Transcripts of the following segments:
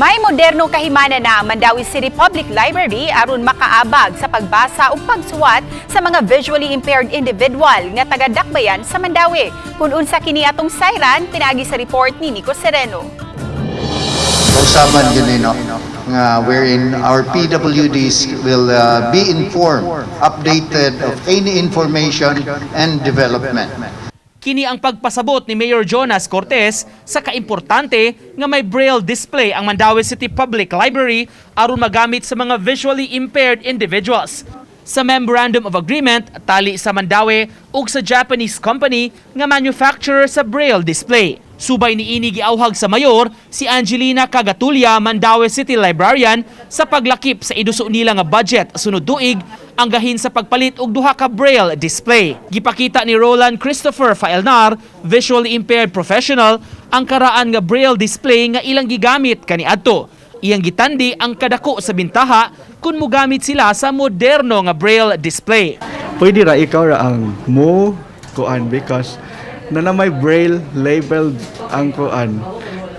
May moderno kahimana na ang Mandaue City Public Library aron makaabag sa pagbasa ug pagsuwat sa mga visually impaired individual nga taga-dakbayan sa Mandaue. Kung unsa kini atong sayran, pinaagi sa report ni Nico Sereno. Usapan yun nga wherein our PWDs will be informed, updated of any information and development. Kini ang pagpasabot ni Mayor Jonas Cortez sa kaimportante nga may braille display ang Mandaue City Public Library aron magamit sa mga visually impaired individuals. Sa Memorandum of Agreement, tali sa Mandaue ug sa Japanese company nga manufacturer sa braille display. Subay ni ini giawhag sa mayor si Angelina Cagatulia, Mandaue City Librarian, sa paglakip sa iduso nila nga budget sunod tuig ang gahin sa pagpalit og duha ka braille display. Gipakita ni Roland Christopher Faelnar, visually impaired professional, ang karaan nga braille display nga ilang gigamit kaniadto. Iyang gitandi ang kadako sa bintaha kung mogamit sila sa moderno nga braille display. Pwede ra ikaw ra ang mo kuan because na may braille labeled ang kuan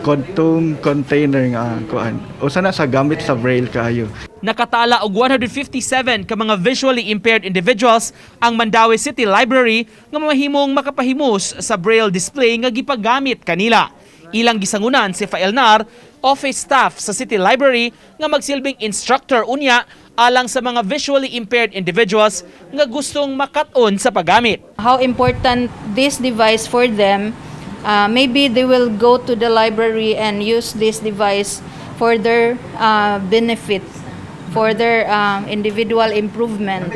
kontong container nga kuan usa na sa gamit sa braille kaayo. Nakatala og 157 ka mga visually impaired individuals ang Mandaue City Library nga mahimong makapahimus sa braille display nga gipagamit kanila. Ilang gisangunan si Faelnar, office staff sa City Library nga magsilbing instructor unya alang sa mga visually impaired individuals nga gustong makat-on sa paggamit. How important this device for them, maybe they will go to the library and use this device for their benefit, for their individual improvement.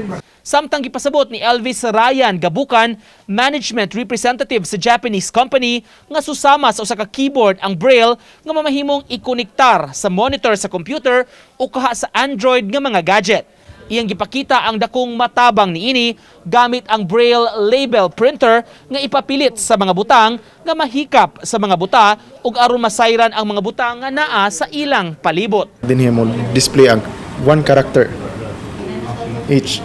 Samtang gipasabot ni Elvis Ryan Gabukan, management representative sa Japanese company, nga susama sa usa ka keyboard ang braille nga mamahimong ikonektar sa monitor sa computer o kaha sa Android nga mga gadget. Iyang gipakita ang dakong matabang niini gamit ang braille label printer nga ipapilit sa mga butang nga mahikap sa mga buta ug aron masayran ang mga butang nga naa sa ilang palibot. Dinhi mo display ang one character each.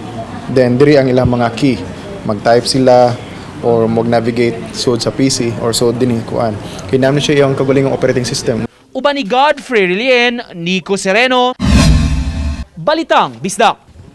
Then diri ang ilang mga key, mag-type sila or mag-navigate sud sa PC or sud dinhi kuan. Kinahanglan siya iyang kaugalingong operating system. Uban ni Godfrey Rilien, Nico Sereno, Balitang Bisdak.